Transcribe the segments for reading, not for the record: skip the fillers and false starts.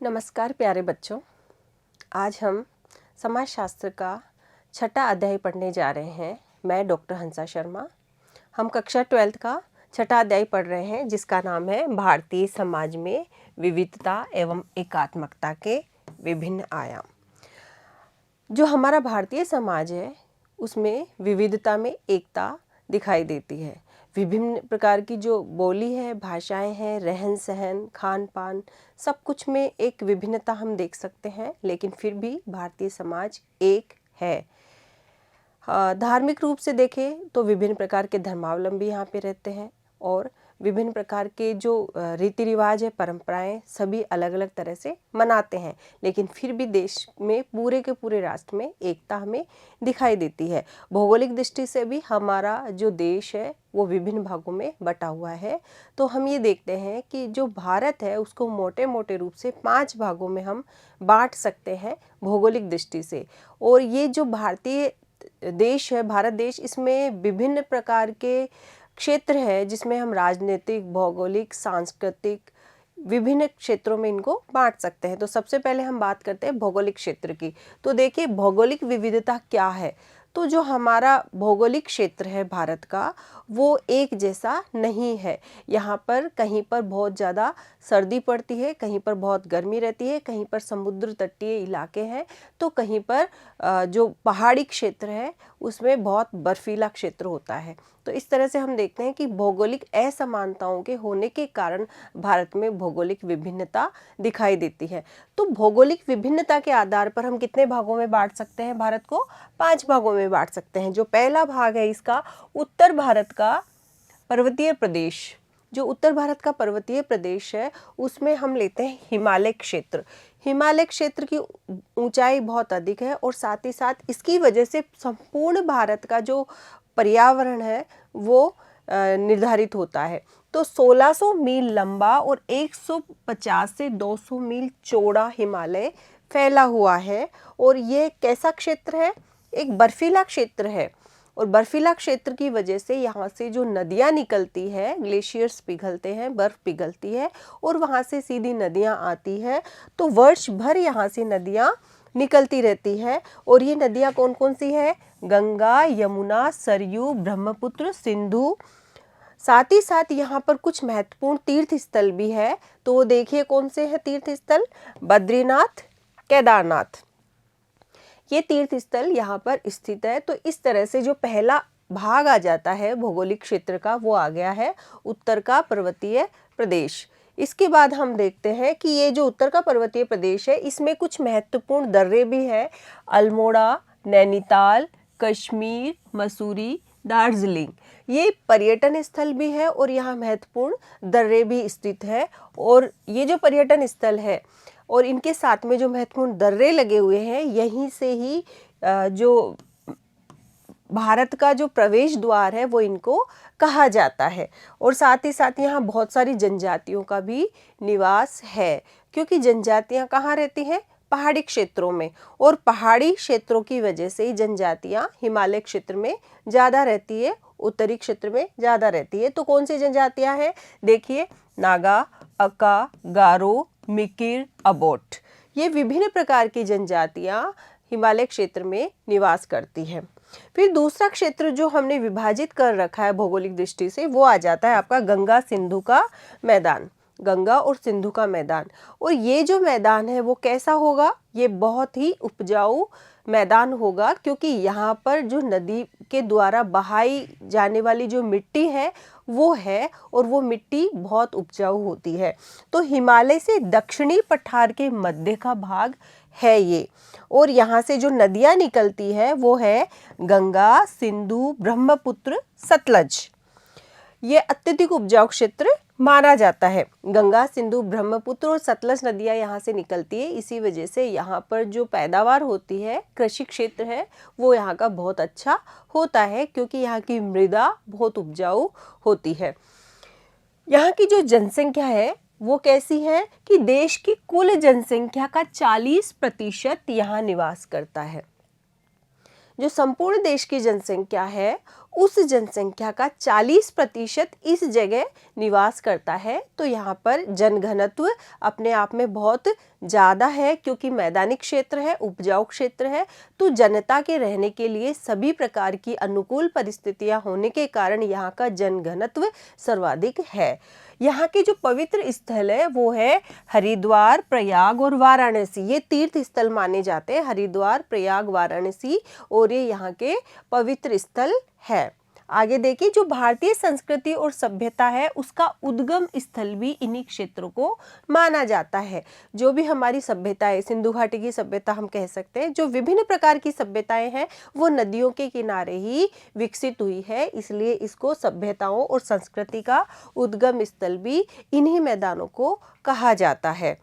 नमस्कार प्यारे बच्चों। आज हम समाजशास्त्र का छठा अध्याय पढ़ने जा रहे हैं। मैं डॉक्टर हंसा शर्मा। हम कक्षा 12th का छठा अध्याय पढ़ रहे हैं जिसका नाम है भारतीय समाज में विविधता एवं एकात्मकता के विभिन्न आयाम। जो हमारा भारतीय समाज है उसमें विविधता में एकता दिखाई देती है। विभिन्न प्रकार की जो बोली है, भाषाएं हैं, रहन सहन, खान पान, सब कुछ में एक विभिन्नता हम देख सकते हैं, लेकिन फिर भी भारतीय समाज एक है। धार्मिक रूप से देखें तो विभिन्न प्रकार के धर्मावलंबी यहाँ पे रहते हैं और विभिन्न प्रकार के जो रीति रिवाज है, परंपराएं सभी अलग अलग तरह से मनाते हैं, लेकिन फिर भी देश में पूरे के पूरे राष्ट्र में एकता हमें दिखाई देती है। भौगोलिक दृष्टि से भी हमारा जो देश है वो विभिन्न भागों में बटा हुआ है। तो हम ये देखते हैं कि जो भारत है उसको मोटे मोटे रूप से 5 भागों में हम बांट सकते हैं भौगोलिक दृष्टि से। और ये जो भारतीय देश है, भारत देश, इसमें विभिन्न प्रकार के क्षेत्र है जिसमें हम राजनीतिक, भौगोलिक, सांस्कृतिक विभिन्न क्षेत्रों में इनको बांट सकते हैं। तो सबसे पहले हम बात करते हैं भौगोलिक क्षेत्र की। तो देखिए भौगोलिक विविधता क्या है। तो जो हमारा भौगोलिक क्षेत्र है भारत का वो एक जैसा नहीं है। यहाँ पर कहीं पर बहुत ज़्यादा सर्दी पड़ती है, कहीं पर बहुत गर्मी रहती है, कहीं पर समुद्र तटीय इलाके हैं, तो कहीं पर जो पहाड़ी क्षेत्र है उसमें बहुत बर्फीला क्षेत्र होता है। तो इस तरह से हम देखते हैं कि भौगोलिक असमानताओं के होने के कारण भारत में भौगोलिक विभिन्नता दिखाई देती है। तो भौगोलिक विभिन्नता के आधार पर हम कितने भागों में बांट सकते हैं? भारत को 5 भागों में बांट सकते हैं। जो पहला भाग है इसका उत्तर भारत का पर्वतीय प्रदेश। जो उत्तर भारत का पर्वतीय प्रदेश है उसमें हम लेते हैं हिमालय क्षेत्र। हिमालय क्षेत्र की ऊंचाई बहुत अधिक है और साथ ही साथ इसकी वजह से संपूर्ण भारत का जो पर्यावरण है वो निर्धारित होता है। तो 1600 मील लंबा और 150 से 200 मील चौड़ा हिमालय फैला हुआ है। और ये कैसा क्षेत्र है? एक बर्फीला क्षेत्र है। और बर्फीला क्षेत्र की वजह से यहाँ से जो नदियाँ निकलती है, ग्लेशियर्स पिघलते हैं, बर्फ पिघलती है और वहाँ से सीधी नदियाँ आती है। तो वर्ष भर यहाँ से नदियाँ निकलती रहती है। और ये नदियाँ कौन कौन सी है? गंगा, यमुना, सरयू, ब्रह्मपुत्र, सिंधु। साथ ही साथ यहाँ पर कुछ महत्वपूर्ण तीर्थ स्थल भी है। तो देखिए कौन से हैं तीर्थ स्थल? बद्रीनाथ, केदारनाथ, ये तीर्थ स्थल यहाँ पर स्थित है। तो इस तरह से जो पहला भाग आ जाता है भौगोलिक क्षेत्र का वो आ गया है उत्तर का पर्वतीय प्रदेश। इसके बाद हम देखते हैं कि ये जो उत्तर का पर्वतीय प्रदेश है इसमें कुछ महत्वपूर्ण दर्रे भी है। अल्मोड़ा, नैनीताल, कश्मीर, मसूरी, दार्जिलिंग, ये पर्यटन स्थल भी है और यहाँ महत्वपूर्ण दर्रे भी स्थित है। और ये जो पर्यटन स्थल है और इनके साथ में जो महत्वपूर्ण दर्रे लगे हुए हैं, यहीं से ही जो भारत का जो प्रवेश द्वार है वो इनको कहा जाता है। और साथ ही साथ यहाँ बहुत सारी जनजातियों का भी निवास है, क्योंकि जनजातियाँ कहाँ रहती हैं? पहाड़ी क्षेत्रों में। और पहाड़ी क्षेत्रों की वजह से जनजातियाँ हिमालय क्षेत्र में ज़्यादा रहती है, उत्तरी क्षेत्र में ज़्यादा रहती है। तो कौन सी जनजातियाँ हैं? देखिए, नागा, अका, गारो, मिकिर, अबोट, ये विभिन्न प्रकार की जनजातियां हिमालय क्षेत्र में निवास करती हैं। फिर दूसरा क्षेत्र जो हमने विभाजित कर रखा है भौगोलिक दृष्टि से वो आ जाता है आपका गंगा सिंधु का मैदान। गंगा और सिंधु का मैदान। और ये जो मैदान है वो कैसा होगा? ये बहुत ही उपजाऊ मैदान होगा, क्योंकि यहाँ पर जो नदी के द्वारा बहाई जाने वाली जो मिट्टी है वो है और वो मिट्टी बहुत उपजाऊ होती है। तो हिमालय से दक्षिणी पठार के मध्य का भाग है ये। और यहाँ से जो नदियाँ निकलती है वो है गंगा, सिंधु, ब्रह्मपुत्र, सतलज। ये अत्यधिक उपजाऊ क्षेत्र माना जाता है। गंगा, सिंधु, ब्रह्मपुत्र और सतलज नदियाँ यहाँ से निकलती है। इसी वजह से यहाँ पर जो पैदावार होती है, कृषि क्षेत्र है, वो यहाँ का बहुत अच्छा होता है, क्योंकि यहाँ की मृदा बहुत उपजाऊ होती है। यहाँ की जो जनसंख्या है वो कैसी है कि देश की कुल जनसंख्या का 40% यहाँ निवास करता है। जो संपूर्ण देश की जनसंख्या है उस जनसंख्या का 40% इस जगह निवास करता है। तो यहाँ पर जनघनत्व अपने आप में बहुत ज़्यादा है, क्योंकि मैदानी क्षेत्र है, उपजाऊ क्षेत्र है, तो जनता के रहने के लिए सभी प्रकार की अनुकूल परिस्थितियाँ होने के कारण यहाँ का जनघनत्व सर्वाधिक है। यहाँ के जो पवित्र स्थल है वो है हरिद्वार, प्रयाग और वाराणसी। ये तीर्थ स्थल माने जाते हैं, हरिद्वार, प्रयाग, वाराणसी, और ये यहाँ के पवित्र स्थल है। आगे देखिए, जो भारतीय संस्कृति और सभ्यता है उसका उद्गम स्थल भी इन्हीं क्षेत्रों को माना जाता है। जो भी हमारी सभ्यता है, सिंधु घाटी की सभ्यता हम कह सकते हैं, जो विभिन्न प्रकार की सभ्यताएं हैं वो नदियों के किनारे ही विकसित हुई है, इसलिए इसको सभ्यताओं और संस्कृति का उद्गम स्थल भी इन्हीं मैदानों को कहा जाता है।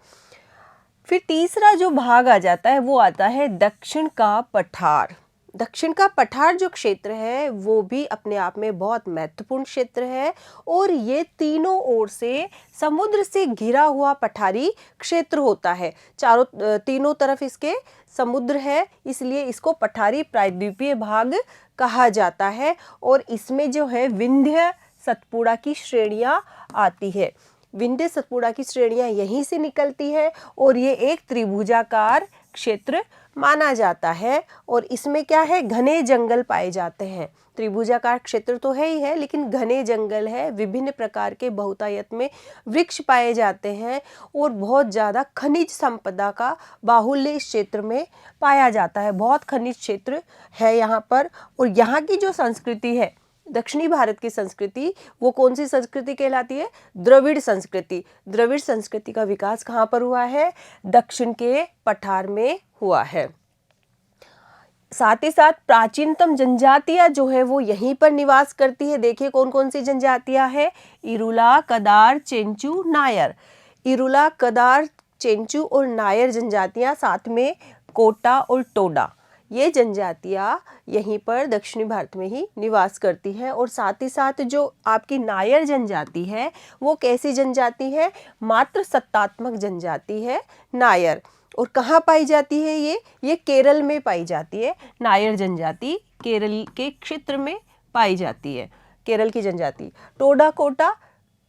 फिर तीसरा जो भाग आ जाता है वो आता है दक्षिण का पठार। दक्षिण का पठार जो क्षेत्र है वो भी अपने आप में बहुत महत्वपूर्ण क्षेत्र है, और ये तीनों ओर से समुद्र से घिरा हुआ पठारी क्षेत्र होता है। तीनों तरफ इसके समुद्र है, इसलिए इसको पठारी प्रायद्वीपीय भाग कहा जाता है। और इसमें जो है विंध्य सतपुड़ा की श्रेणियाँ आती है। विंध्य सतपुड़ा की श्रेणियाँ यहीं से निकलती है, और ये एक त्रिभुजाकार क्षेत्र माना जाता है। और इसमें क्या है, घने जंगल पाए जाते हैं। त्रिभुजाकार क्षेत्र तो है ही है, लेकिन घने जंगल है, विभिन्न प्रकार के बहुतायत में वृक्ष पाए जाते हैं, और बहुत ज़्यादा खनिज संपदा का बाहुल्य इस क्षेत्र में पाया जाता है। बहुत खनिज क्षेत्र है यहाँ पर। और यहाँ की जो संस्कृति है, दक्षिणी भारत की संस्कृति, वो कौन सी संस्कृति कहलाती है? द्रविड़ संस्कृति। द्रविड़ संस्कृति का विकास कहाँ पर हुआ है? दक्षिण के पठार में हुआ है। साथ ही साथ प्राचीनतम जनजातियां जो है वो यहीं पर निवास करती है। देखिए कौन कौन सी जनजातियां हैं? इरुला, कदार, चेंचू, नायर। इरुला, कदार, चेंचू और नायर जनजातियां, साथ में कोटा और टोडा, ये जनजातियां यहीं पर दक्षिणी भारत में ही निवास करती हैं। और साथ ही साथ जो आपकी नायर जनजाति है वो कैसी जनजाति है? मात्र सत्तात्मक जनजाति है नायर। और कहाँ पाई जाती है ये केरल में पाई जाती है। नायर जनजाति केरल के क्षेत्र में पाई जाती है, केरल की जनजाति। टोडा कोटा,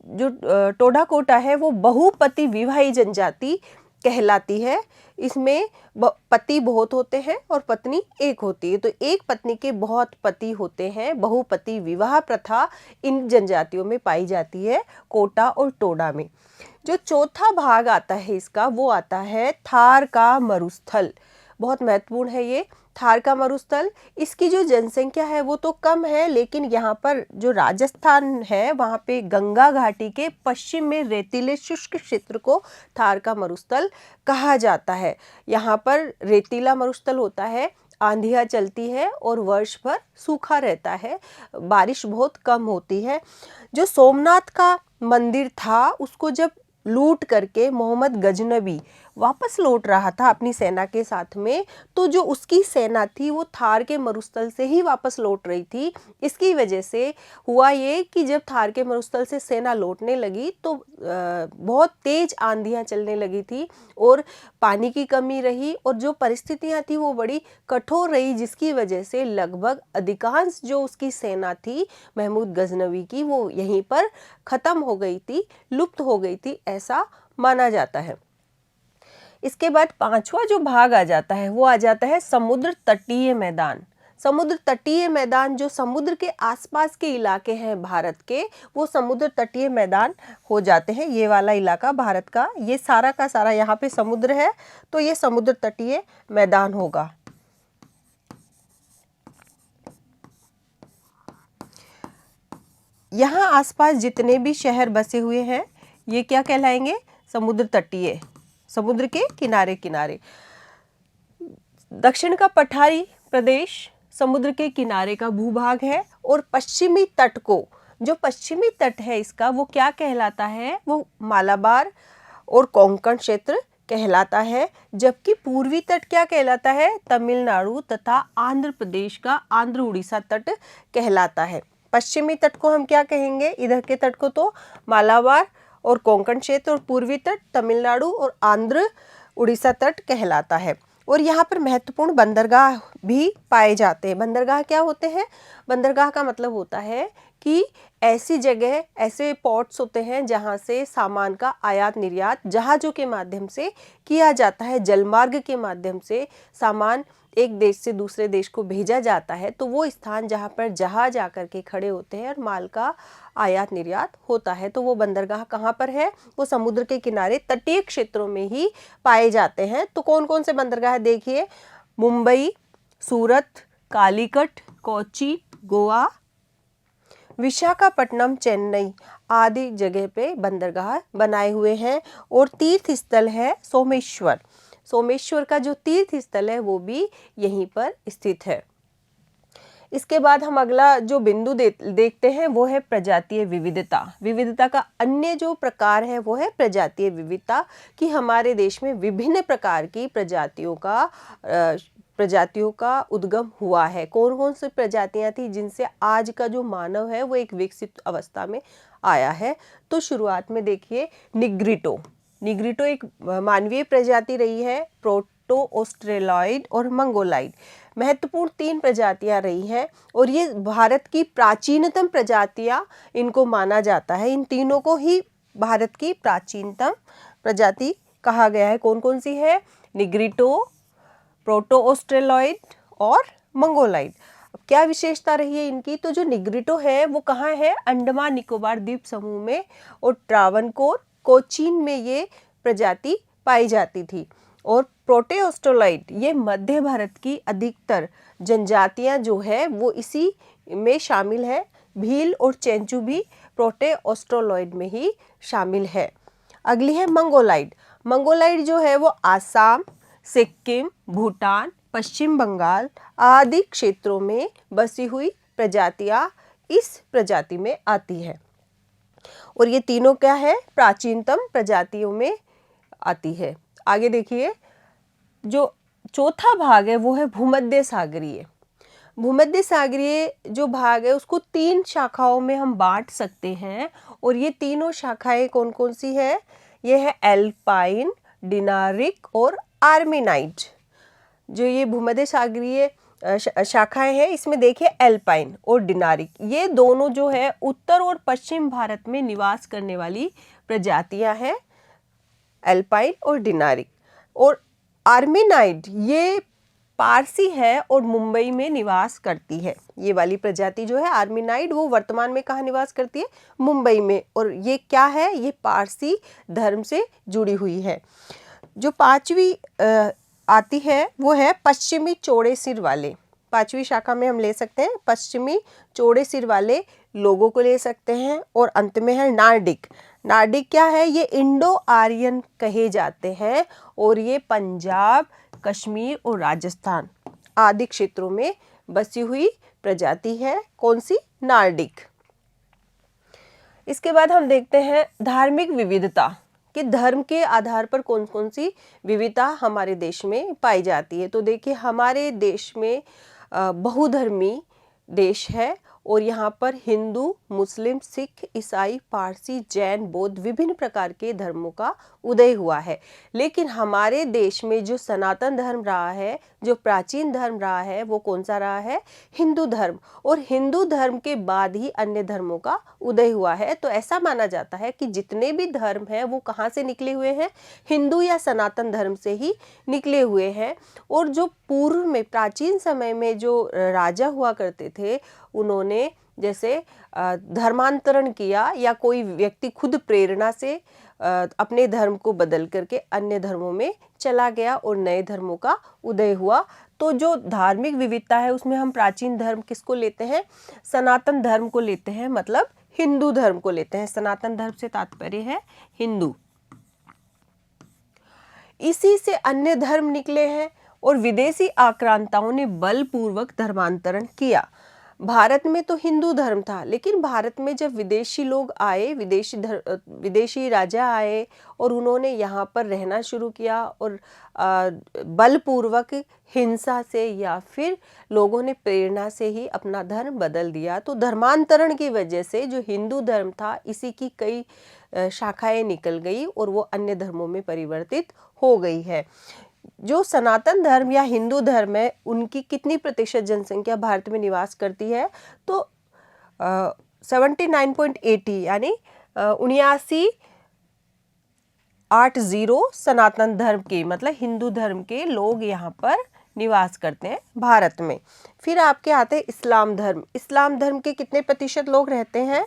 जो टोडा कोटा है वो बहुपति विवाही जनजाति कहलाती है। इसमें पति बहुत होते हैं और पत्नी एक होती है, तो एक पत्नी के बहुत पति होते हैं। बहुपति विवाह प्रथा इन जनजातियों में पाई जाती है, कोटा और टोडा में। जो चौथा भाग आता है इसका, वो आता है थार का मरुस्थल। बहुत महत्वपूर्ण है ये थार का मरुस्थल। इसकी जो जनसंख्या है वो तो कम है, लेकिन यहाँ पर जो राजस्थान है वहाँ पे गंगा घाटी के पश्चिम में रेतीले शुष्क क्षेत्र को थार का मरुस्थल कहा जाता है। यहाँ पर रेतीला मरुस्थल होता है, आंधियाँ चलती है और वर्ष भर सूखा रहता है, बारिश बहुत कम होती है। जो सोमनाथ का मंदिर था उसको जब लूट करके मोहम्मद गजनबी वापस लौट रहा था अपनी सेना के साथ में, तो जो उसकी सेना थी वो थार के मरुस्थल से ही वापस लौट रही थी। इसकी वजह से हुआ ये कि जब थार के मरुस्थल से सेना लौटने लगी तो बहुत तेज आंधियां चलने लगी थी और पानी की कमी रही, और जो परिस्थितियां थी वो बड़ी कठोर रही, जिसकी वजह से लगभग अधिकांश जो उसकी सेना थी महमूद गजनवी की, वो यहीं पर ख़त्म हो गई थी, लुप्त हो गई थी, ऐसा माना जाता है। इसके बाद पांचवा जो भाग आ जाता है वो आ जाता है समुद्र तटीय मैदान। समुद्र तटीय मैदान जो समुद्र के आसपास के इलाके हैं भारत के, वो समुद्र तटीय मैदान हो जाते हैं। ये वाला इलाका भारत का, ये सारा का सारा यहाँ पे समुद्र है, तो ये समुद्र तटीय मैदान होगा। यहाँ आसपास जितने भी शहर बसे हुए हैं ये क्या कहलाएंगे? समुद्र तटीय, समुद्र के किनारे किनारे। दक्षिण का पठारी प्रदेश समुद्र के किनारे का भूभाग है, और पश्चिमी तट को, जो पश्चिमी तट है इसका, वो क्या कहलाता है? वो मालाबार और कोंकण क्षेत्र कहलाता है। जबकि पूर्वी तट क्या कहलाता है? तमिलनाडु तथा आंध्र प्रदेश का आंध्र उड़ीसा तट कहलाता है। पश्चिमी तट को हम क्या कहेंगे? इधर के तट को तो मालाबार और कोंकण क्षेत्र, और पूर्वी तट तमिलनाडु और आंध्र उड़ीसा तट कहलाता है। और यहाँ पर महत्वपूर्ण बंदरगाह भी पाए जाते हैं। बंदरगाह क्या होते हैं? बंदरगाह का मतलब होता है कि ऐसी जगह, ऐसे पोर्ट्स होते हैं जहाँ से सामान का आयात निर्यात जहाज़ों के माध्यम से किया जाता है, जलमार्ग के माध्यम से सामान एक देश से दूसरे देश को भेजा जाता है। तो वो स्थान जहाँ पर जहाज आकर के खड़े होते हैं और माल का आयात निर्यात होता है, तो वो बंदरगाह कहाँ पर है? वो समुद्र के किनारे तटीय क्षेत्रों में ही पाए जाते हैं। तो कौन कौन से बंदरगाह देखिए? मुंबई, सूरत, कालीकट, कोच्चि, गोवा, विशाखापट्टनम, चेन्नई आदि जगह पे बंदरगाह बनाए हुए हैं। और तीर्थ स्थल है सोमेश्वर। सोमेश्वर का जो तीर्थ स्थल है वो भी यहीं पर स्थित है। इसके बाद हम अगला जो बिंदु देखते हैं वो है प्रजातीय विविधता। विविधता का अन्य जो प्रकार है वो है प्रजातीय विविधता, कि हमारे देश में विभिन्न प्रकार की प्रजातियों का उद्गम हुआ है। कौन कौन सी प्रजातियां थी जिनसे आज का जो मानव है वो एक विकसित अवस्था में आया है? तो शुरुआत में देखिए निग्रिटो। निग्रिटो एक मानवीय प्रजाति रही है। प्रोटो ऑस्ट्रेलॉइड और मंगोलाइड महत्वपूर्ण 3 प्रजातियां रही हैं और ये भारत की प्राचीनतम प्रजातियां इनको माना जाता है। इन तीनों को ही भारत की प्राचीनतम प्रजाति कहा गया है। कौन कौन सी है? निग्रिटो, प्रोटो ऑस्ट्रेलॉइड और मंगोलाइड। क्या विशेषता रही है इनकी? तो जो निग्रिटो है वो कहाँ है? अंडमान निकोबार द्वीप समूह में और ट्रावनकोर, कोचीन में ये प्रजाति पाई जाती थी। और प्रोटे ऑस्ट्रेलॉइड ये मध्य भारत की अधिकतर जनजातियां जो है वो इसी में शामिल है। भील और चेंचू भी प्रोटे ऑस्ट्रेलॉइड में ही शामिल है। अगली है मंगोलाइड। मंगोलाइड जो है वो आसाम, सिक्किम, भूटान, पश्चिम बंगाल आदि क्षेत्रों में बसी हुई प्रजातियां इस प्रजाति में आती है। और ये तीनों क्या है? प्राचीनतम प्रजातियों में आती है। आगे देखिए, जो चौथा भाग है वो है भूमध्य सागरीय। भूमध्य सागरीय जो भाग है उसको 3 शाखाओं में हम बांट सकते हैं। और ये तीनों शाखाएं कौन कौन सी है? ये है एल्पाइन, डिनारिक और आर्मेनाइड। जो ये भूमध्य सागरीय शाखाएं हैं इसमें देखिए एल्पाइन और डिनारिक, ये दोनों जो है उत्तर और पश्चिम भारत में निवास करने वाली प्रजातियां हैं, एल्पाइन और डिनारिक। और आर्मेनाइड ये पारसी है और मुंबई में निवास करती है। ये वाली प्रजाति जो है आर्मेनाइड वो वर्तमान में कहाँ निवास करती है? मुंबई में। और ये क्या है? ये पारसी धर्म से जुड़ी हुई है। जो 5वीं आती है वो है पश्चिमी चौड़े सिर वाले। 5वीं शाखा में हम ले सकते हैं पश्चिमी चौड़े सिर वाले लोगों को ले सकते हैं। और अंत में है नार्डिक। नार्डिक क्या है? ये इंडो आर्यन कहे जाते हैं और ये पंजाब, कश्मीर और राजस्थान आदि क्षेत्रों में बसी हुई प्रजाति है। कौन सी? नार्डिक। इसके बाद हम देखते हैं धार्मिक विविधता, कि धर्म के आधार पर कौन कौन सी विविधता हमारे देश में पाई जाती है। तो देखिए हमारे देश में बहुधर्मी देश है और यहाँ पर हिंदू, मुस्लिम, सिख, ईसाई, पारसी, जैन, बौद्ध विभिन्न प्रकार के धर्मों का उदय हुआ है। लेकिन हमारे देश में जो सनातन धर्म रहा है, जो प्राचीन धर्म रहा है, वो कौन सा रहा है? हिंदू धर्म। और हिंदू धर्म के बाद ही अन्य धर्मों का उदय हुआ है। तो ऐसा माना जाता है कि जितने भी धर्म हैं वो कहाँ से निकले हुए हैं? हिंदू या सनातन धर्म से ही निकले हुए हैं। और जो पूर्व में प्राचीन समय में जो राजा हुआ करते थे उन्होंने जैसे धर्मांतरण किया या कोई व्यक्ति खुद प्रेरणा से अपने धर्म को बदल करके अन्य धर्मों में चला गया और नए धर्मों का उदय हुआ। तो जो धार्मिक विविधता है उसमें हम प्राचीन धर्म किसको लेते हैं? सनातन धर्म को लेते हैं, मतलब हिंदू धर्म को लेते हैं। सनातन धर्म से तात्पर्य है हिंदू। इसी से अन्य धर्म निकले हैं और विदेशी आक्रांताओं ने बलपूर्वक धर्मांतरण किया। भारत में तो हिंदू धर्म था, लेकिन भारत में जब विदेशी लोग आए, विदेशी राजा आए और उन्होंने यहाँ पर रहना शुरू किया और बलपूर्वक हिंसा से या फिर लोगों ने प्रेरणा से ही अपना धर्म बदल दिया। तो धर्मांतरण की वजह से जो हिंदू धर्म था इसी की कई शाखाएं निकल गई और वो अन्य धर्मों में परिवर्तित हो गई है। जो सनातन धर्म या हिंदू धर्म है उनकी कितनी प्रतिशत जनसंख्या भारत में निवास करती है, तो 79.80 यानी 79.80 सनातन धर्म के मतलब हिंदू धर्म के लोग यहाँ पर निवास करते हैं भारत में। फिर आपके आते हैं इस्लाम धर्म। इस्लाम धर्म के कितने प्रतिशत लोग रहते हैं?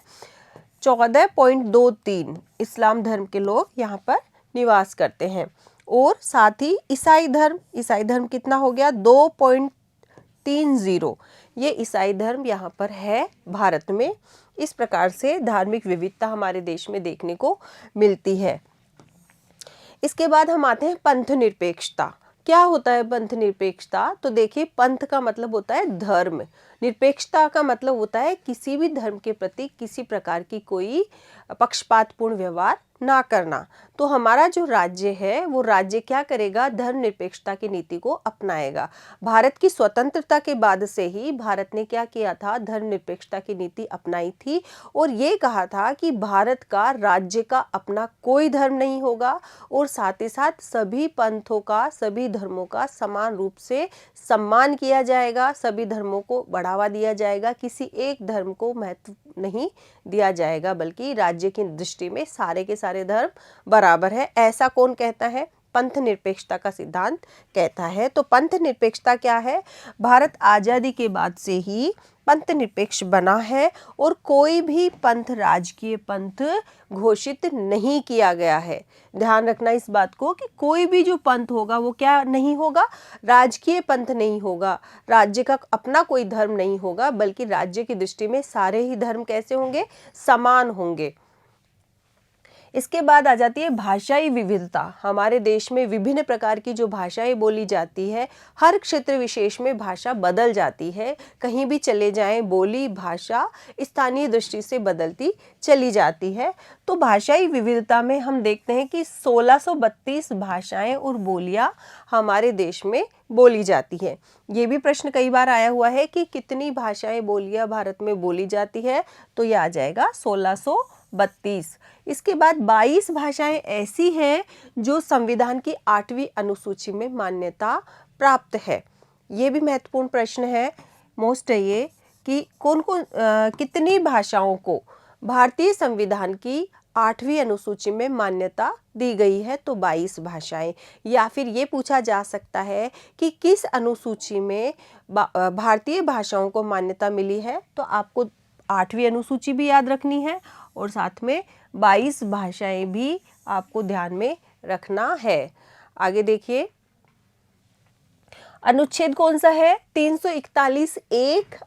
14.23 इस्लाम धर्म के लोग यहाँ पर निवास करते हैं। और साथ ही ईसाई धर्म कितना हो गया? 2.30 ये ईसाई धर्म यहाँ पर है भारत में। इस प्रकार से धार्मिक विविधता हमारे देश में देखने को मिलती है। इसके बाद हम आते हैं पंथ निरपेक्षता। क्या होता है पंथ निरपेक्षता? तो देखिए, पंथ का मतलब होता है धर्म, निरपेक्षता का मतलब होता है किसी भी धर्म के प्रति किसी प्रकार की कोई पक्षपातपूर्ण व्यवहार ना करना। तो हमारा जो राज्य है वो राज्य क्या करेगा? धर्म निरपेक्षता की नीति को अपनाएगा। भारत की स्वतंत्रता के बाद से ही भारत ने क्या किया था? धर्म निरपेक्षता की नीति अपनाई थी और ये कहा था कि भारत का राज्य का अपना कोई धर्म नहीं होगा और साथ ही साथ सभी पंथों का, सभी धर्मों का समान रूप से सम्मान किया जाएगा, सभी धर्मों को बढ़ावा दिया जाएगा, किसी एक धर्म को महत्व नहीं दिया जाएगा, बल्कि राज्य की दृष्टि में सारे के सारे धर्म बराबर है। ऐसा कौन कहता है? पंथ निरपेक्षता का सिद्धांत कहता है। तो पंथ निरपेक्षता क्या है? भारत आज़ादी के बाद से ही पंथ निरपेक्ष बना है और कोई भी पंथ राजकीय पंथ घोषित नहीं किया गया है। ध्यान रखना इस बात को कि कोई भी जो पंथ होगा वो क्या नहीं होगा? राजकीय पंथ नहीं होगा, राज्य का अपना कोई धर्म नहीं होगा, बल्कि राज्य की दृष्टि में सारे ही धर्म कैसे होंगे? समान होंगे। इसके बाद आ जाती है भाषाई विविधता। हमारे देश में विभिन्न प्रकार की जो भाषाएं बोली जाती है, हर क्षेत्र विशेष में भाषा बदल जाती है। कहीं भी चले जाएं, बोली भाषा स्थानीय दृष्टि से बदलती चली जाती है। तो भाषाई विविधता में हम देखते हैं कि 1632 भाषाएं और बोलियां हमारे देश में बोली जाती है। ये भी प्रश्न कई बार आया हुआ है कि कितनी भाषाएं बोलियां भारत में बोली जाती है, तो यह आ जाएगा 1632। इसके बाद 22 भाषाएं ऐसी हैं जो संविधान की 8वीं अनुसूची में मान्यता प्राप्त है। ये भी महत्वपूर्ण प्रश्न है, मोस्ट है ये, कि कौन कौन कितनी भाषाओं को भारतीय संविधान की 8वीं अनुसूची में मान्यता दी गई है? तो 22 भाषाएं। या फिर ये पूछा जा सकता है कि किस अनुसूची में भारतीय भाषाओं को मान्यता मिली है? तो आपको 8वीं अनुसूची भी याद रखनी है और साथ में 22 भाषाएं भी आपको ध्यान में रखना है। आगे देखिए, अनुच्छेद कौन सा है? 341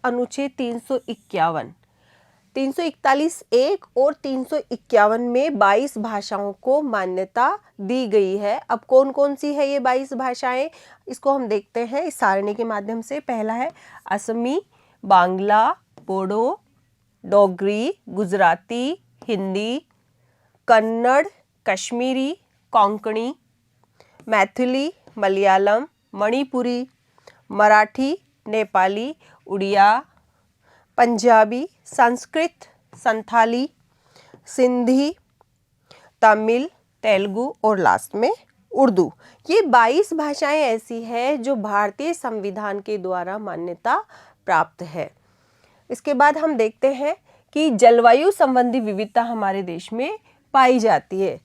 अनुच्छेद 351। 341 और 351 में 22 भाषाओं को मान्यता दी गई है। अब कौन कौन सी है ये 22 भाषाएं? इसको हम देखते हैं इस सारणी के माध्यम से। पहला है असमी, बांग्ला, बोडो, डोगरी, गुजराती, हिंदी, कन्नड़, कश्मीरी, कोंकणी, मैथिली, मलयालम, मणिपुरी, मराठी, नेपाली, उड़िया, पंजाबी, संस्कृत, संथाली, सिंधी, तमिल, तेलुगु और लास्ट में उर्दू। ये 22 भाषाएं ऐसी हैं जो भारतीय संविधान के द्वारा मान्यता प्राप्त है। इसके बाद हम देखते हैं कि जलवायु संबंधी विविधता हमारे देश में पाई जाती है,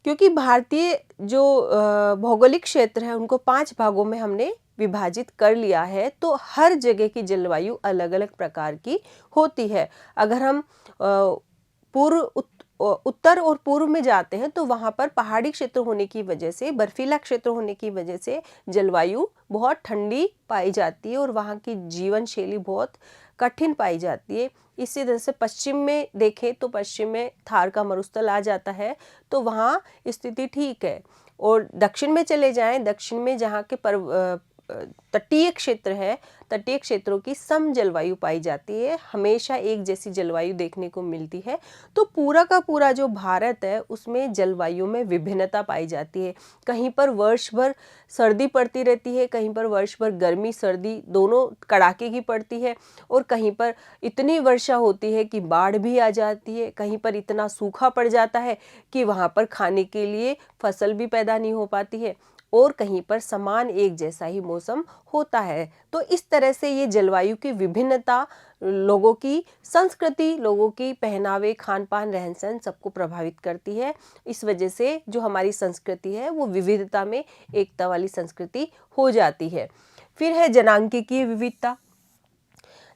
क्योंकि भारतीय जो भौगोलिक क्षेत्र है उनको 5 भागों में हमने विभाजित कर लिया है। तो हर जगह की जलवायु अलग अलग प्रकार की होती है। अगर हम उत्तर और पूर्व में जाते हैं तो वहाँ पर पहाड़ी क्षेत्र होने की वजह से, बर्फीला क्षेत्र होने की वजह से जलवायु बहुत ठंडी पाई जाती है और वहाँ की जीवन शैली बहुत कठिन पाई जाती है। इसी तरह से पश्चिम में देखें तो पश्चिम में थार का मरुस्थल आ जाता है, तो वहाँ स्थिति ठीक है। और दक्षिण में चले जाएं, दक्षिण में जहाँ के तटीय क्षेत्र है, तटीय क्षेत्रों की सम जलवायु पाई जाती है, हमेशा एक जैसी जलवायु देखने को मिलती है। तो पूरा का पूरा जो भारत है उसमें जलवायु में विभिन्नता पाई जाती है। कहीं पर वर्ष भर सर्दी पड़ती रहती है, कहीं पर वर्ष भर गर्मी सर्दी दोनों कड़ाके की पड़ती है, और कहीं पर इतनी वर्षा होती है कि बाढ़ भी आ जाती है, कहीं पर इतना सूखा पड़ जाता है कि वहाँ पर खाने के लिए फसल भी पैदा नहीं हो पाती है। और कहीं पर समान एक जैसा ही मौसम होता है। तो इस तरह से ये जलवायु की विभिन्नता लोगों की संस्कृति, लोगों की पहनावे, खान पान, रहन सहन सबको प्रभावित करती है। इस वजह से जो हमारी संस्कृति है वो विविधता में एकता वाली संस्कृति हो जाती है। फिर है जनांगीय विविधता।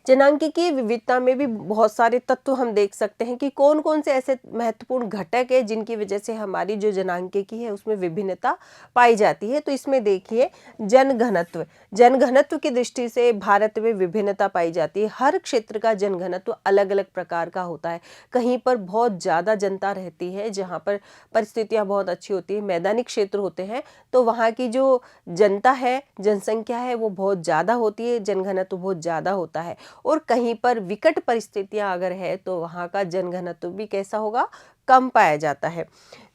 जनांगीय विविधता में भी बहुत सारे तत्व हम देख सकते हैं कि कौन कौन से ऐसे महत्वपूर्ण घटक है जिनकी वजह से हमारी जो जनांगीय है उसमें विभिन्नता पाई जाती है। तो इसमें देखिए जनघनत्व, जनघनत्व की दृष्टि से भारत में विभिन्नता पाई जाती है। हर क्षेत्र का जनघनत्व अलग अलग प्रकार का होता है। कहीं पर बहुत ज़्यादा जनता रहती है जहाँ पर परिस्थितियाँ बहुत अच्छी होती है, मैदानी क्षेत्र होते हैं तो वहाँ की जो जनता है, जनसंख्या है वो बहुत ज़्यादा होती है, जनघनत्व बहुत ज़्यादा होता है। और कहीं पर विकट परिस्थितियां अगर है तो वहाँ का जनघनत्व भी कैसा होगा, कम पाया जाता है।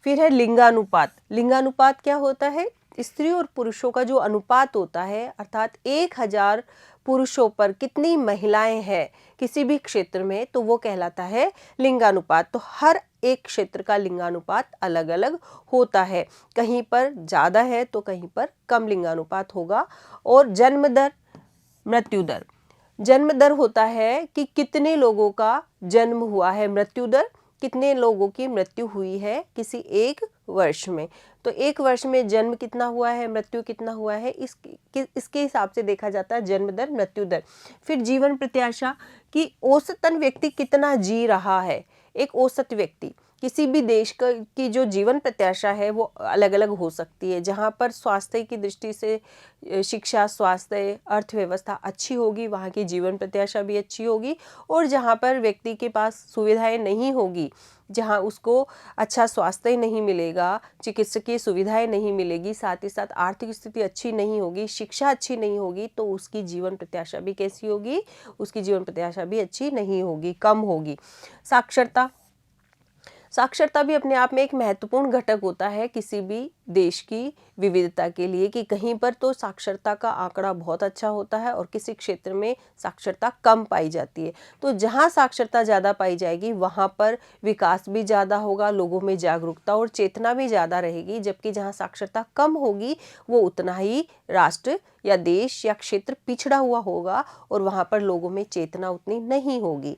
फिर है लिंगानुपात। लिंगानुपात क्या होता है, स्त्री और पुरुषों का जो अनुपात होता है, अर्थात 1000 पुरुषों पर कितनी महिलाएं हैं किसी भी क्षेत्र में, तो वो कहलाता है लिंगानुपात। तो हर एक क्षेत्र का लिंगानुपात अलग अलग होता है, कहीं पर ज़्यादा है तो कहीं पर कम लिंगानुपात होगा। और जन्म दर, मृत्यु दर, जन्म दर होता है कि कितने लोगों का जन्म हुआ है, मृत्यु दर कितने लोगों की मृत्यु हुई है किसी एक वर्ष में। तो एक वर्ष में जन्म कितना हुआ है, मृत्यु कितना हुआ है, इसके हिसाब से देखा जाता है जन्म दर, मृत्यु दर। फिर जीवन प्रत्याशा कि औसतन व्यक्ति कितना जी रहा है। एक औसत व्यक्ति किसी भी देश की जो जीवन प्रत्याशा है वो अलग अलग हो सकती है। जहाँ पर स्वास्थ्य की दृष्टि से शिक्षा, स्वास्थ्य, अर्थव्यवस्था अच्छी होगी वहाँ की जीवन प्रत्याशा भी अच्छी होगी। और जहाँ पर व्यक्ति के पास सुविधाएं नहीं होगी, जहाँ उसको अच्छा स्वास्थ्य नहीं मिलेगा, चिकित्सकीय सुविधाएं नहीं मिलेगी, साथ ही साथ आर्थिक स्थिति अच्छी नहीं होगी, शिक्षा अच्छी नहीं होगी, तो उसकी जीवन प्रत्याशा भी कैसी होगी, उसकी जीवन प्रत्याशा भी अच्छी नहीं होगी, कम होगी। साक्षरता, साक्षरता भी अपने आप में एक महत्वपूर्ण घटक होता है किसी भी देश की विविधता के लिए, कि कहीं पर तो साक्षरता का आंकड़ा बहुत अच्छा होता है और किसी क्षेत्र में साक्षरता कम पाई जाती है। तो जहाँ साक्षरता ज़्यादा पाई जाएगी वहाँ पर विकास भी ज़्यादा होगा, लोगों में जागरूकता और चेतना भी ज़्यादा रहेगी। जबकि जहाँ साक्षरता कम होगी वो उतना ही राष्ट्र या देश या क्षेत्र पिछड़ा हुआ होगा और वहाँ पर लोगों में चेतना उतनी नहीं होगी।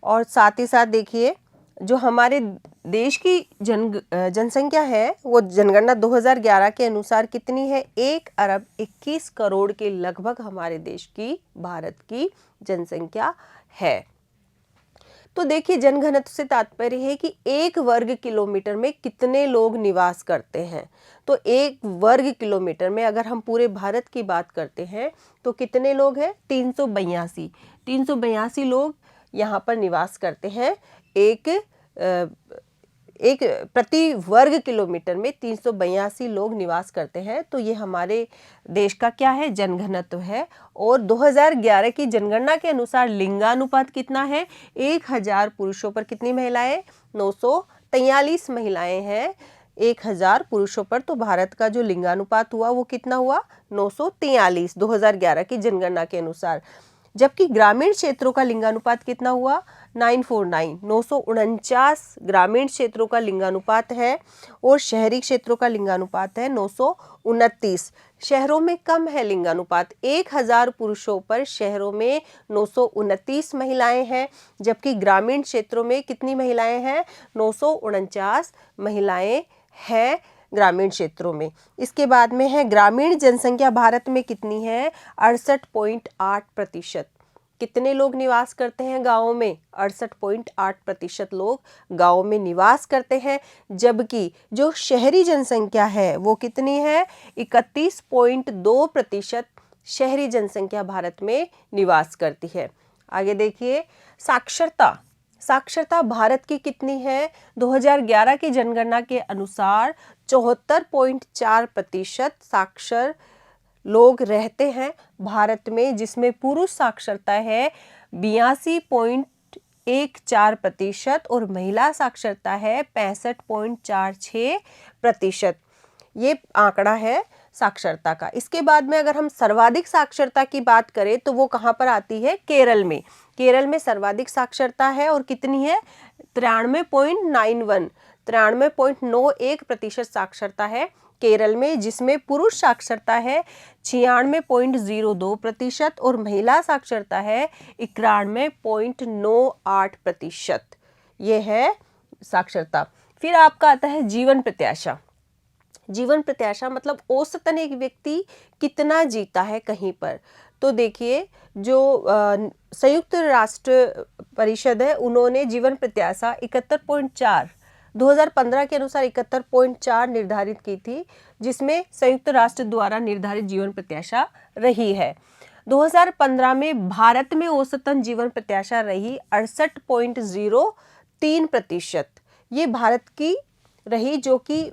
और साथ ही साथ देखिए जो हमारे देश की जनसंख्या है वो जनगणना 2011 के अनुसार कितनी है, 1,21,00,00,000 के लगभग हमारे देश की, भारत की जनसंख्या है। तो देखिए जनघनत्व से तात्पर्य है कि 1 वर्ग किलोमीटर में कितने लोग निवास करते हैं। तो 1 वर्ग किलोमीटर में अगर हम पूरे भारत की बात करते हैं तो कितने लोग हैं, 382 लोग यहाँ पर निवास करते हैं। एक प्रति वर्ग किलोमीटर में 382 लोग निवास करते हैं। तो ये हमारे देश का क्या है, जनघनत्व है। और 2011 की जनगणना के अनुसार लिंगानुपात कितना है, 1000 पुरुषों पर कितनी महिलाएं, 943 महिलाएं हैं 1000 पुरुषों पर। तो भारत का जो लिंगानुपात हुआ वो कितना हुआ, 943 2011 की जनगणना के अनुसार। जबकि ग्रामीण क्षेत्रों का लिंगानुपात कितना हुआ, 949 ग्रामीण क्षेत्रों का लिंगानुपात है और शहरी क्षेत्रों का लिंगानुपात है 929। शहरों में कम है लिंगानुपात, 1000 पुरुषों पर शहरों में 929 महिलाएं हैं, जबकि ग्रामीण क्षेत्रों में कितनी महिलाएं हैं, 949 महिलाएं हैं ग्रामीण क्षेत्रों में। इसके बाद में है ग्रामीण जनसंख्या भारत में कितनी है, 68.8%। कितने लोग निवास करते हैं गाँवों में, 68.8% लोग गाँवों में निवास करते हैं। जबकि जो शहरी जनसंख्या है वो कितनी है, 31.2% शहरी जनसंख्या भारत में निवास करती है। आगे देखिए साक्षरता, साक्षरता भारत की कितनी है, 2011 की जनगणना के अनुसार 74.4% साक्षर लोग रहते हैं भारत में, जिसमें पुरुष साक्षरता है 82.14% और महिला साक्षरता है 65.46%। ये आंकड़ा है साक्षरता का। इसके बाद में अगर हम सर्वाधिक साक्षरता की बात करें तो वो कहाँ पर आती है, केरल में। केरल में सर्वाधिक साक्षरता है और कितनी है, 93.91 93.91% साक्षरता है केरल में, जिसमें पुरुष साक्षरता है 96.02% और महिला साक्षरता है 91.98%। ये है साक्षरता। फिर आपका आता है जीवन प्रत्याशा। जीवन प्रत्याशा मतलब औसतन एक व्यक्ति कितना जीता है कहीं पर। तो देखिए, जो संयुक्त राष्ट्र परिषद है, उन्होंने जीवन प्रत्याशा 71.4 2015 के अनुसार 71.4 निर्धारित की थी, जिसमें संयुक्त राष्ट्र द्वारा निर्धारित जीवन प्रत्याशा रही है। 2015 में भारत में औसतन जीवन प्रत्याशा रही 68.03%। ये भारत की रही, जो कि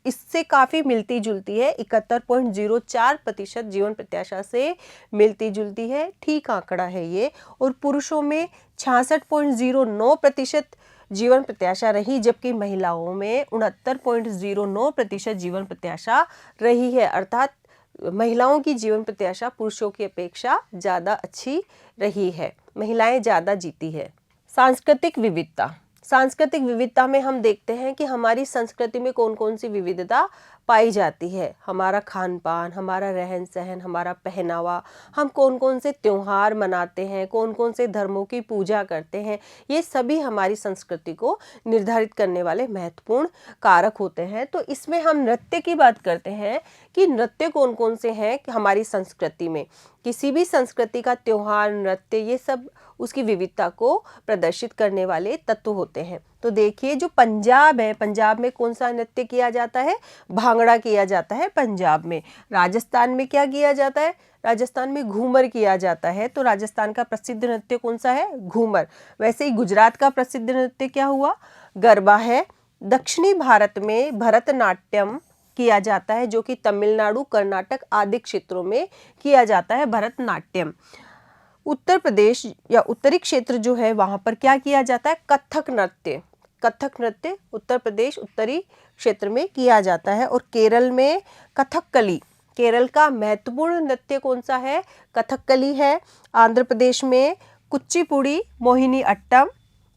इससे काफ़ी मिलती जुलती है। 71.04% जीवन प्रत्याशा से मिलती जुलती है, ठीक आंकड़ा है ये। और पुरुषों में 66.09% जीवन प्रत्याशा रही, जबकि महिलाओं में 69.09% जीवन प्रत्याशा रही है। अर्थात महिलाओं की जीवन प्रत्याशा पुरुषों की अपेक्षा ज़्यादा अच्छी रही है, महिलाएं ज़्यादा जीती है। सांस्कृतिक विविधता। सांस्कृतिक विविधता में हम देखते हैं कि हमारी संस्कृति में कौन कौन सी विविधता पाई जाती है। हमारा खान पान, हमारा रहन सहन, हमारा पहनावा, हम कौन कौन से त्योहार मनाते हैं, कौन कौन से धर्मों की पूजा करते हैं, ये सभी हमारी संस्कृति को निर्धारित करने वाले महत्वपूर्ण कारक होते हैं। तो इसमें हम नृत्य की बात करते हैं कि नृत्य कौन कौन से हैं हमारी संस्कृति में। किसी भी संस्कृति का त्योहार, नृत्य, ये सब उसकी विविधता को प्रदर्शित करने वाले तत्व होते हैं। तो देखिए, जो पंजाब है, पंजाब में कौन सा नृत्य किया जाता है? भांगड़ा किया जाता है पंजाब में। राजस्थान में क्या किया जाता है? राजस्थान में घूमर किया जाता है। तो राजस्थान का प्रसिद्ध नृत्य कौन सा है? घूमर। वैसे ही गुजरात का प्रसिद्ध नृत्य क्या हुआ? गरबा है। दक्षिणी भारत में भरतनाट्यम किया जाता है, जो कि तमिलनाडु, कर्नाटक आदि क्षेत्रों में किया जाता है भरतनाट्यम। उत्तर प्रदेश या उत्तरी क्षेत्र जो है, वहाँ पर क्या किया जाता है? कथक नृत्य। कथक नृत्य उत्तर प्रदेश उत्तरी क्षेत्र में किया जाता है। और केरल में कथकली, केरल का महत्वपूर्ण नृत्य कौन सा है? कथकली है। आंध्र प्रदेश में कुचिपुड़ी, मोहिनी अट्टम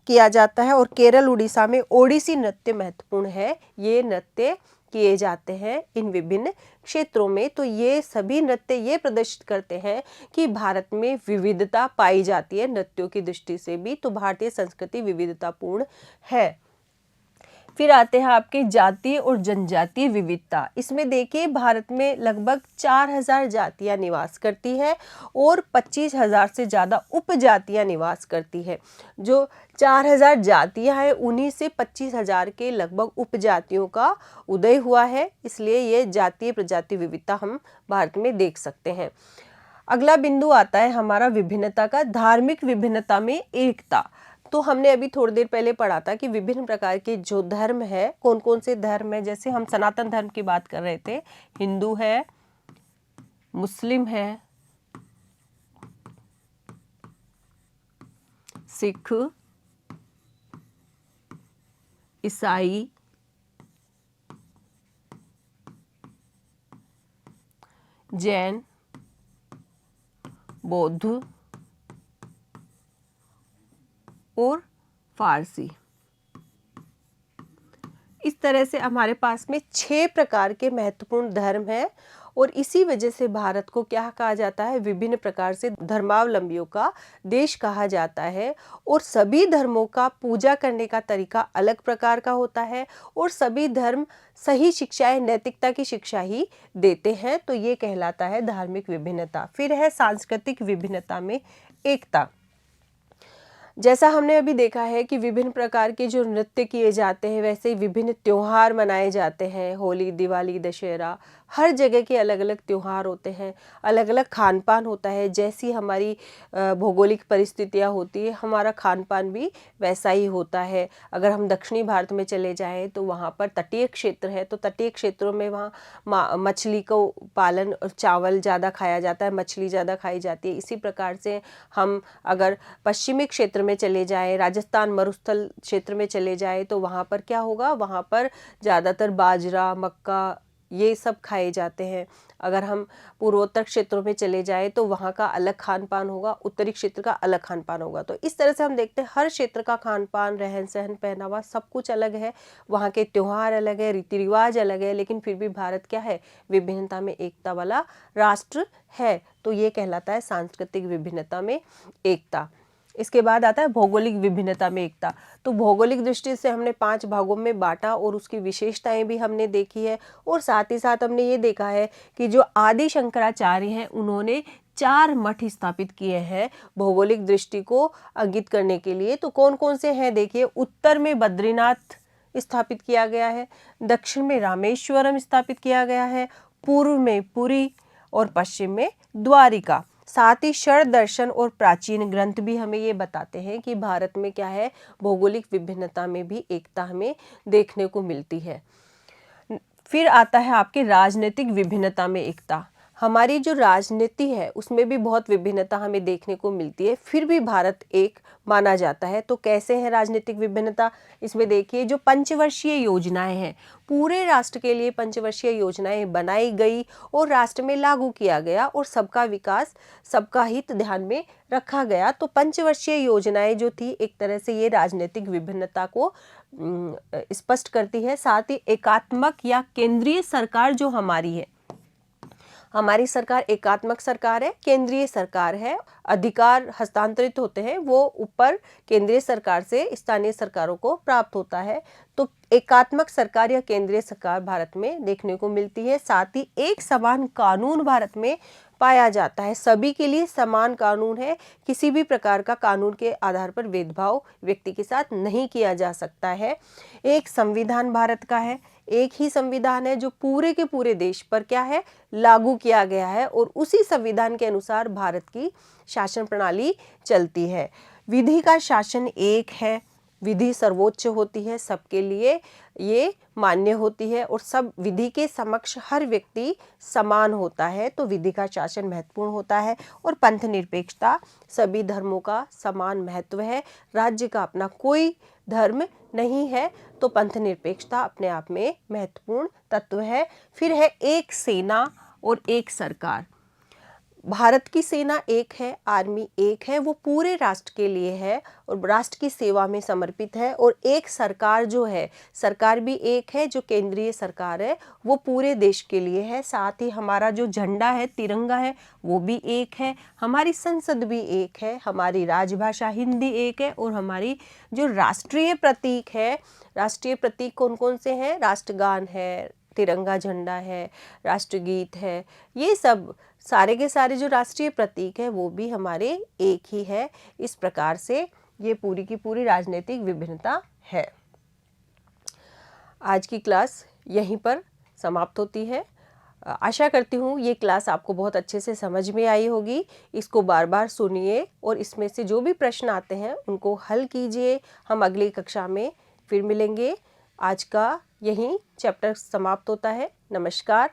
किया जाता है। और केरल, उड़ीसा में ओडिसी नृत्य महत्वपूर्ण है। ये नृत्य किए जाते हैं इन विभिन्न क्षेत्रों में। तो ये सभी नृत्य ये प्रदर्शित करते हैं कि भारत में विविधता पाई जाती है नृत्यों की दृष्टि से भी। तो भारतीय संस्कृति विविधतापूर्ण है। फिर आते हैं आपके जातीय और जनजातीय विविधता। इसमें देखिए, भारत में लगभग 4000 जातियां निवास करती है और 25,000 से ज़्यादा उपजातियां निवास करती है। जो 4000 जातियां हैं, उन्हीं से 25,000 के लगभग उपजातियों का उदय हुआ है। इसलिए ये जातीय प्रजाति विविधता हम भारत में देख सकते हैं। अगला बिंदु आता है हमारा विभिन्नता का। धार्मिक विभिन्नता में एकता। तो हमने अभी थोड़ी देर पहले पढ़ा था कि विभिन्न प्रकार के जो धर्म है, कौन कौन से धर्म है। जैसे हम सनातन धर्म की बात कर रहे थे, हिंदू है, मुस्लिम है, सिख, ईसाई, जैन, बौद्ध और फारसी। इस तरह से हमारे पास में 6 प्रकार के महत्वपूर्ण धर्म हैं। और इसी वजह से भारत को क्या कहा जाता है? विभिन्न प्रकार से धर्मावलंबियों का देश कहा जाता है। और सभी धर्मों का पूजा करने का तरीका अलग प्रकार का होता है और सभी धर्म सही शिक्षाएं, नैतिकता की शिक्षा ही देते हैं। तो ये कहलाता है धार्मिक विभिन्नता। फिर है सांस्कृतिक विभिन्नता में एकता। जैसा हमने अभी देखा है कि विभिन्न प्रकार के जो नृत्य किए जाते हैं, वैसे ही विभिन्न त्योहार मनाए जाते हैं। होली, दिवाली, दशहरा, हर जगह के अलग अलग त्योहार होते हैं, अलग अलग खान पान होता है। जैसी हमारी भौगोलिक परिस्थितियाँ होती है, हमारा खान पान भी वैसा ही होता है। अगर हम दक्षिणी भारत में चले जाएं तो वहाँ पर तटीय क्षेत्र है, तो तटीय क्षेत्रों में वहाँ मछली को पालन और चावल ज़्यादा खाया जाता है, मछली ज़्यादा खाई जाती है। इसी प्रकार से हम अगर पश्चिमी क्षेत्र में चले जाएं, राजस्थान मरुस्थल क्षेत्र में चले जाएं, तो वहाँ पर क्या होगा? वहाँ पर ज़्यादातर बाजरा, मक्का, ये सब खाए जाते हैं। अगर हम पूर्वोत्तर क्षेत्रों में चले जाएं तो वहाँ का अलग खान पान होगा, उत्तरी क्षेत्र का अलग खान पान होगा। तो इस तरह से हम देखते हैं हर क्षेत्र का खान पान, रहन सहन, पहनावा सब कुछ अलग है, वहाँ के त्योहार अलग है, रीति रिवाज अलग है, लेकिन फिर भी भारत क्या है, विभिन्नता में एकता वाला राष्ट्र है। तो ये कहलाता है सांस्कृतिक विभिन्नता में एकता। इसके बाद आता है भौगोलिक विभिन्नता में एकता। तो भौगोलिक दृष्टि से हमने 5 भागों में बांटा और उसकी विशेषताएं भी हमने देखी है, और साथ ही साथ हमने ये देखा है कि जो आदि शंकराचार्य हैं उन्होंने 4 मठ स्थापित किए हैं भौगोलिक दृष्टि को अंकित करने के लिए। तो कौन कौन से हैं देखिए, उत्तर में बद्रीनाथ स्थापित किया गया है, दक्षिण में रामेश्वरम स्थापित किया गया है, पूर्व में पुरी और पश्चिम में द्वारिका। साथ ही षड दर्शन और प्राचीन ग्रंथ भी हमें ये बताते हैं कि भारत में क्या है, भौगोलिक विभिन्नता में भी एकता हमें देखने को मिलती है। फिर आता है आपके राजनीतिक विभिन्नता में एकता। हमारी जो राजनीति है उसमें भी बहुत विभिन्नता हमें देखने को मिलती है, फिर भी भारत एक माना जाता है। तो कैसे है राजनीतिक विभिन्नता, इसमें देखिए जो पंचवर्षीय योजनाएं हैं, पूरे राष्ट्र के लिए पंचवर्षीय योजनाएं बनाई गई और राष्ट्र में लागू किया गया और सबका विकास, सबका हित ध्यान में रखा गया। तो पंचवर्षीय योजनाएं जो थी एक तरह से ये राजनीतिक विभिन्नता को स्पष्ट करती है। साथ ही एकात्मक या केंद्रीय सरकार जो हमारी है, हमारी सरकार एकात्मक सरकार है, केंद्रीय सरकार है, अधिकार हस्तांतरित होते हैं वो ऊपर केंद्रीय सरकार से स्थानीय सरकारों को प्राप्त होता है। तो एकात्मक सरकार या केंद्रीय सरकार भारत में देखने को मिलती है। साथ ही एक समान कानून भारत में पाया जाता है, सभी के लिए समान कानून है, किसी भी प्रकार का कानून के आधार पर भेदभाव व्यक्ति के साथ नहीं किया जा सकता है। एक संविधान भारत का है, एक ही संविधान है जो पूरे के पूरे देश पर क्या है, लागू किया गया है, और उसी संविधान के अनुसार भारत की शासन प्रणाली चलती है। विधि का शासन एक है, विधि सर्वोच्च होती है, सबके लिए ये मान्य होती है और सब विधि के समक्ष हर व्यक्ति समान होता है। तो विधि का शासन महत्वपूर्ण होता है। और पंथ निरपेक्षता, सभी धर्मों का समान महत्व है, राज्य का अपना कोई धर्म नहीं है, तो पंथ निरपेक्षता अपने आप में महत्वपूर्ण तत्व है। फिर है एक सेना और एक सरकार। भारत की सेना एक है, आर्मी एक है, वो पूरे राष्ट्र के लिए है और राष्ट्र की सेवा में समर्पित है। और एक सरकार जो है, सरकार भी एक है, जो केंद्रीय सरकार है वो पूरे देश के लिए है। साथ ही हमारा जो झंडा है, तिरंगा है, वो भी एक है, हमारी संसद भी एक है, हमारी राजभाषा हिंदी एक है, और हमारी जो राष्ट्रीय प्रतीक है, राष्ट्रीय प्रतीक कौन कौन से हैं, राष्ट्रगान है, तिरंगा झंडा है, राष्ट्रगीत है, ये सब सारे के सारे जो राष्ट्रीय प्रतीक है वो भी हमारे एक ही है। इस प्रकार से ये पूरी की पूरी राजनीतिक विभिन्नता है। आज की क्लास यहीं पर समाप्त होती है। आशा करती हूँ ये क्लास आपको बहुत अच्छे से समझ में आई होगी। इसको बार बार सुनिए और इसमें से जो भी प्रश्न आते हैं उनको हल कीजिए। हम अगली कक्षा में फिर मिलेंगे। आज का यहीं चैप्टर समाप्त होता है। नमस्कार।